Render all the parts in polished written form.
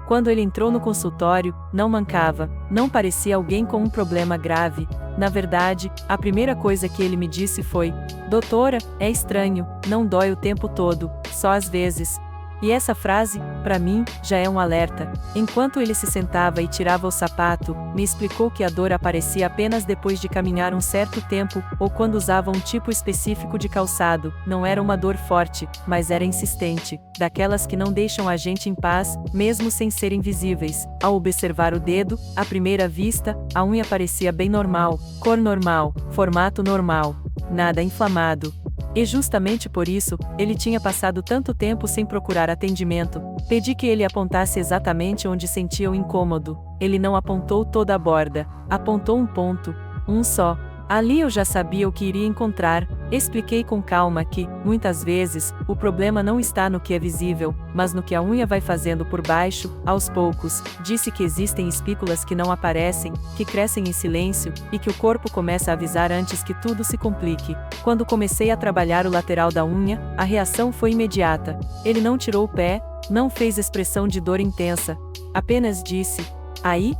Quando ele entrou no consultório, não mancava, não parecia alguém com um problema grave. Na verdade, a primeira coisa que ele me disse foi: "Doutora, é estranho, não dói o tempo todo, só às vezes." E essa frase, para mim, já é um alerta. Enquanto ele se sentava e tirava o sapato, me explicou que a dor aparecia apenas depois de caminhar um certo tempo, ou quando usava um tipo específico de calçado. Não era uma dor forte, mas era insistente, daquelas que não deixam a gente em paz, mesmo sem serem visíveis. Ao observar o dedo, à primeira vista, a unha parecia bem normal, cor normal, formato normal, nada inflamado. E justamente por isso, ele tinha passado tanto tempo sem procurar atendimento. Pedi que ele apontasse exatamente onde sentia o incômodo. Ele não apontou toda a borda, apontou um ponto, um só. Ali eu já sabia o que iria encontrar. Expliquei com calma que, muitas vezes, o problema não está no que é visível, mas no que a unha vai fazendo por baixo, aos poucos. Disse que existem espículas que não aparecem, que crescem em silêncio, e que o corpo começa a avisar antes que tudo se complique. Quando comecei a trabalhar o lateral da unha, a reação foi imediata. Ele não tirou o pé, não fez expressão de dor intensa. Apenas disse: "Aí,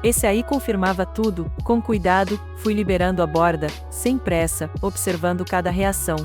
esse aí confirmava tudo." Com cuidado, fui liberando a borda, sem pressa, observando cada reação.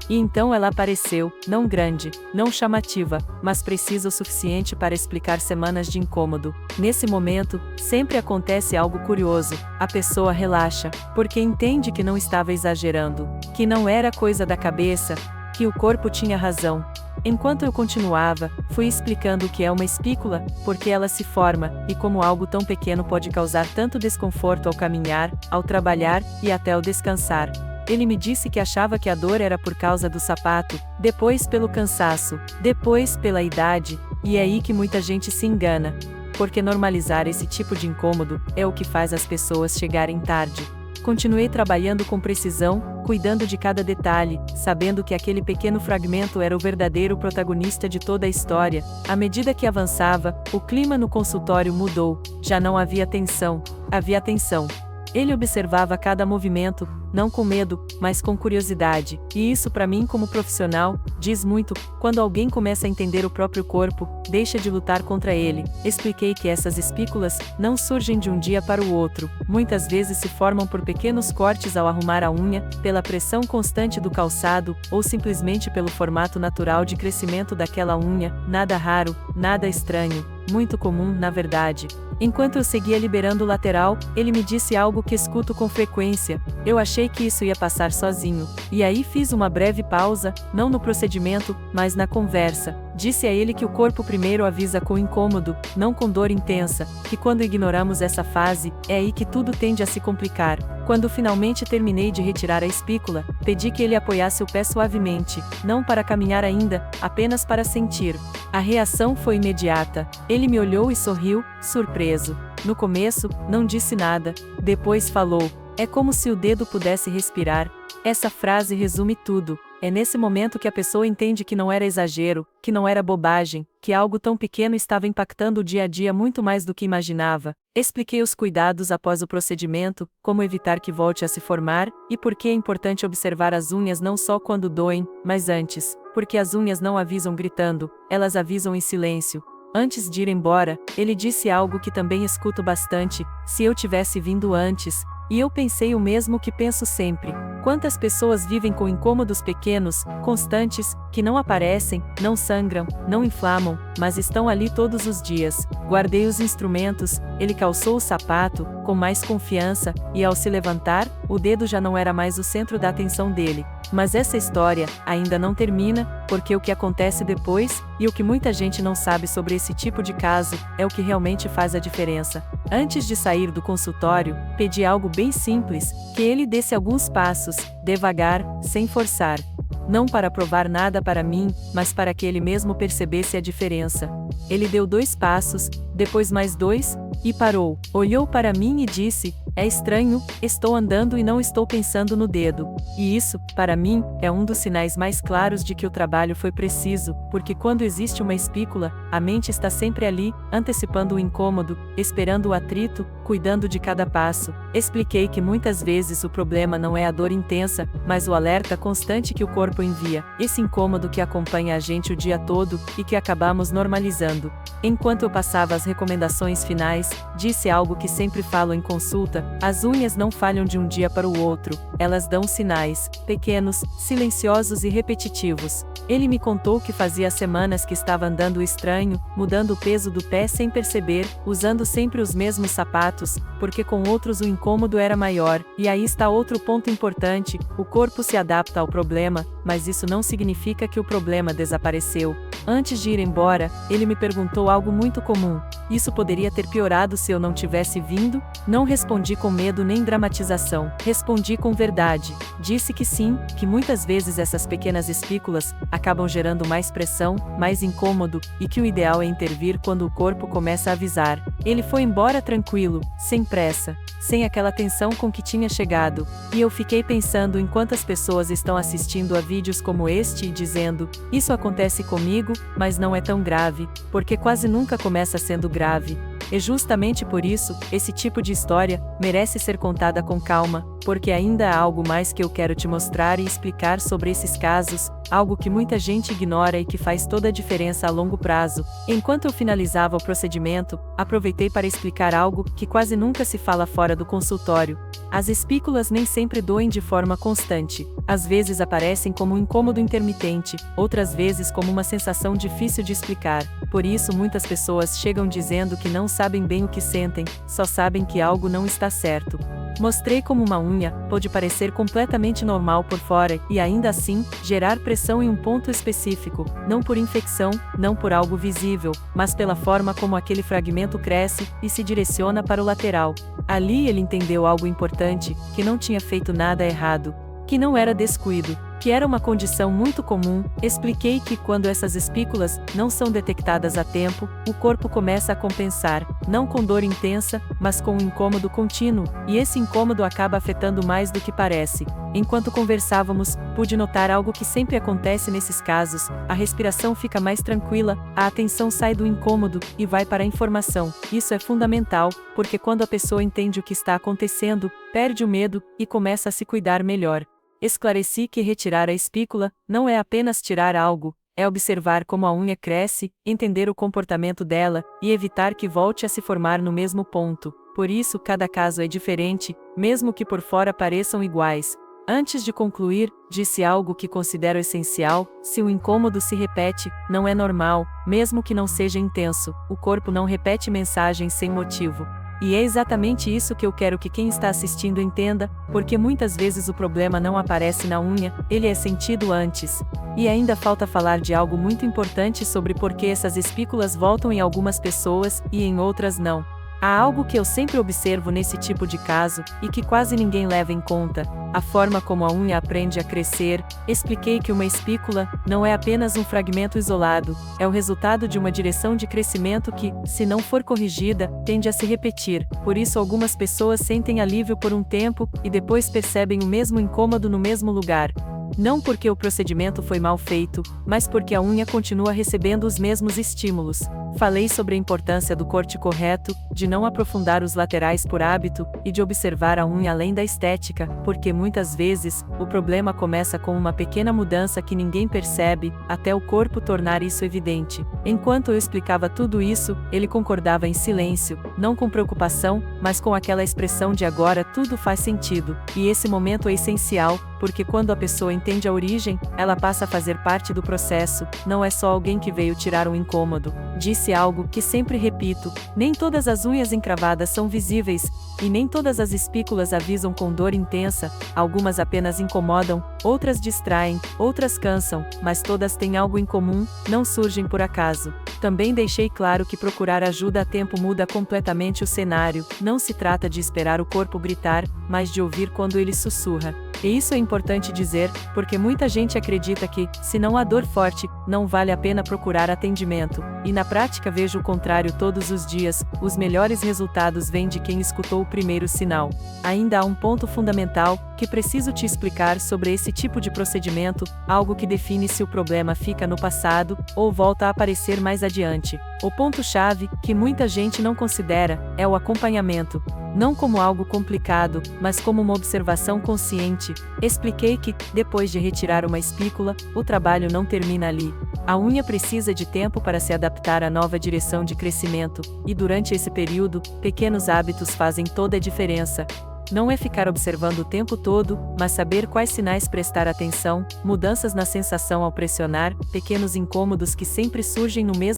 E então ela apareceu, não grande, não chamativa, mas precisa o suficiente para explicar semanas de incômodo. Nesse momento, sempre acontece algo curioso. A pessoa relaxa, porque entende que não estava exagerando, que não era coisa da cabeça, que o corpo tinha razão. Enquanto eu continuava, fui explicando o que é uma espícula, por que ela se forma, e como algo tão pequeno pode causar tanto desconforto ao caminhar, ao trabalhar, e até ao descansar. Ele me disse que achava que a dor era por causa do sapato, depois pelo cansaço, depois pela idade, e é aí que muita gente se engana. Porque normalizar esse tipo de incômodo é o que faz as pessoas chegarem tarde. Continuei trabalhando com precisão, cuidando de cada detalhe, sabendo que aquele pequeno fragmento era o verdadeiro protagonista de toda a história. À medida que avançava, o clima no consultório mudou. Já não havia tensão, havia atenção. Ele observava cada movimento, não com medo, mas com curiosidade, e isso para mim como profissional, diz muito. Quando alguém começa a entender o próprio corpo, deixa de lutar contra ele. Expliquei que essas espículas não surgem de um dia para o outro, muitas vezes se formam por pequenos cortes ao arrumar a unha, pela pressão constante do calçado, ou simplesmente pelo formato natural de crescimento daquela unha. Nada raro, nada estranho, muito comum na verdade. Enquanto eu seguia liberando o lateral, ele me disse algo que escuto com frequência: "Eu achei que isso ia passar sozinho." E aí fiz uma breve pausa, não no procedimento, mas na conversa. Disse a ele que o corpo primeiro avisa com incômodo, não com dor intensa, que quando ignoramos essa fase, é aí que tudo tende a se complicar. Quando finalmente terminei de retirar a espícula, pedi que ele apoiasse o pé suavemente, não para caminhar ainda, apenas para sentir. A reação foi imediata. Ele me olhou e sorriu, surpreso. No começo, não disse nada, depois falou: "É como se o dedo pudesse respirar." Essa frase resume tudo. É nesse momento que a pessoa entende que não era exagero, que não era bobagem, que algo tão pequeno estava impactando o dia a dia muito mais do que imaginava. Expliquei os cuidados após o procedimento, como evitar que volte a se formar, e por que é importante observar as unhas não só quando doem, mas antes, porque as unhas não avisam gritando, elas avisam em silêncio. Antes de ir embora, ele disse algo que também escuto bastante: "Se eu tivesse vindo antes." E eu pensei o mesmo que penso sempre. Quantas pessoas vivem com incômodos pequenos, constantes, que não aparecem, não sangram, não inflamam, mas estão ali todos os dias. Guardei os instrumentos, ele calçou o sapato, com mais confiança, e ao se levantar, o dedo já não era mais o centro da atenção dele. Mas essa história ainda não termina, porque o que acontece depois, e o que muita gente não sabe sobre esse tipo de caso, é o que realmente faz a diferença. Antes de sair do consultório, pedi algo bem simples, que ele desse alguns passos, devagar, sem forçar. Não para provar nada para mim, mas para que ele mesmo percebesse a diferença. Ele deu 2 passos, depois mais 2, e parou. Olhou para mim e disse: É estranho, estou andando e não estou pensando no dedo. E isso, para mim, é um dos sinais mais claros de que o trabalho foi preciso, porque quando existe uma espícula, a mente está sempre ali, antecipando o incômodo, esperando o atrito, cuidando de cada passo. Expliquei que muitas vezes o problema não é a dor intensa, mas o alerta constante que o corpo envia, esse incômodo que acompanha a gente o dia todo e que acabamos normalizando. Enquanto eu passava as recomendações finais, disse algo que sempre falo em consulta: as unhas não falham de um dia para o outro, elas dão sinais, pequenos, silenciosos e repetitivos. Ele me contou que fazia semanas que estava andando estranho, mudando o peso do pé sem perceber, usando sempre os mesmos sapatos, porque com outros o incômodo era maior. E aí está outro ponto importante: o corpo se adapta ao problema, mas isso não significa que o problema desapareceu. Antes de ir embora, ele me perguntou algo muito comum: isso poderia ter piorado se eu não tivesse vindo? Não respondi com medo nem dramatização. Respondi com verdade. Disse que sim, que muitas vezes essas pequenas espículas acabam gerando mais pressão, mais incômodo, e que o ideal é intervir quando o corpo começa a avisar. Ele foi embora tranquilo, sem pressa, sem aquela tensão com que tinha chegado, e eu fiquei pensando em quantas pessoas estão assistindo a vídeos como este e dizendo: isso acontece comigo, mas não é tão grave, porque quase nunca começa sendo grave. E justamente por isso, esse tipo de história merece ser contada com calma, porque ainda há algo mais que eu quero te mostrar e explicar sobre esses casos, algo que muita gente ignora e que faz toda a diferença a longo prazo. Enquanto eu finalizava o procedimento, aproveitei para explicar algo que quase nunca se fala fora do consultório. As espículas nem sempre doem de forma constante. Às vezes aparecem como um incômodo intermitente, outras vezes como uma sensação difícil de explicar. Por isso muitas pessoas chegam dizendo que não sabem bem o que sentem, só sabem que algo não está certo. Mostrei como uma unha pode parecer completamente normal por fora e ainda assim gerar pressão em um ponto específico, não por infecção, não por algo visível, mas pela forma como aquele fragmento cresce e se direciona para o lateral. Ali ele entendeu algo importante, que não tinha feito nada errado, que não era descuido, que era uma condição muito comum. Expliquei que quando essas espículas não são detectadas a tempo, o corpo começa a compensar, não com dor intensa, mas com um incômodo contínuo, e esse incômodo acaba afetando mais do que parece. Enquanto conversávamos, pude notar algo que sempre acontece nesses casos: a respiração fica mais tranquila, a atenção sai do incômodo e vai para a informação. Isso é fundamental, porque quando a pessoa entende o que está acontecendo, perde o medo e começa a se cuidar melhor. Esclareci que retirar a espícula não é apenas tirar algo, é observar como a unha cresce, entender o comportamento dela, e evitar que volte a se formar no mesmo ponto. Por isso cada caso é diferente, mesmo que por fora pareçam iguais. Antes de concluir, disse algo que considero essencial: se o incômodo se repete, não é normal, mesmo que não seja intenso. O corpo não repete mensagens sem motivo. E é exatamente isso que eu quero que quem está assistindo entenda, porque muitas vezes o problema não aparece na unha, ele é sentido antes. E ainda falta falar de algo muito importante sobre por que essas espículas voltam em algumas pessoas e em outras não. Há algo que eu sempre observo nesse tipo de caso, e que quase ninguém leva em conta: a forma como a unha aprende a crescer. Expliquei que uma espícula não é apenas um fragmento isolado, é o resultado de uma direção de crescimento que, se não for corrigida, tende a se repetir. Por isso algumas pessoas sentem alívio por um tempo, e depois percebem o mesmo incômodo no mesmo lugar. Não porque o procedimento foi mal feito, mas porque a unha continua recebendo os mesmos estímulos. Falei sobre a importância do corte correto, de não aprofundar os laterais por hábito, e de observar a unha além da estética, porque muitas vezes, o problema começa com uma pequena mudança que ninguém percebe, até o corpo tornar isso evidente. Enquanto eu explicava tudo isso, ele concordava em silêncio, não com preocupação, mas com aquela expressão de agora tudo faz sentido. E esse momento é essencial, porque quando a pessoa entende a origem, ela passa a fazer parte do processo, não é só alguém que veio tirar um incômodo. Disse algo que sempre repito: nem todas as unhas encravadas são visíveis, e nem todas as espículas avisam com dor intensa, algumas apenas incomodam, outras distraem, outras cansam, mas todas têm algo em comum, não surgem por acaso. Também deixei claro que procurar ajuda a tempo muda completamente o cenário, não se trata de esperar o corpo gritar, mas de ouvir quando ele sussurra. E isso é importante dizer, porque muita gente acredita que, se não há dor forte, não vale a pena procurar atendimento, e na prática vejo o contrário todos os dias. Os melhores resultados vêm de quem escutou o primeiro sinal. Ainda há um ponto fundamental, que preciso te explicar sobre esse tipo de procedimento, algo que define se o problema fica no passado, ou volta a aparecer mais adiante. O ponto-chave, que muita gente não considera, é o acompanhamento. Não como algo complicado, mas como uma observação consciente. Expliquei que, depois de retirar uma espícula, o trabalho não termina ali. A unha precisa de tempo para se adaptar à nova direção de crescimento, e durante esse período, pequenos hábitos fazem toda a diferença. Não é ficar observando o tempo todo, mas saber quais sinais prestar atenção, mudanças na sensação ao pressionar, pequenos incômodos que sempre surgem no mesmo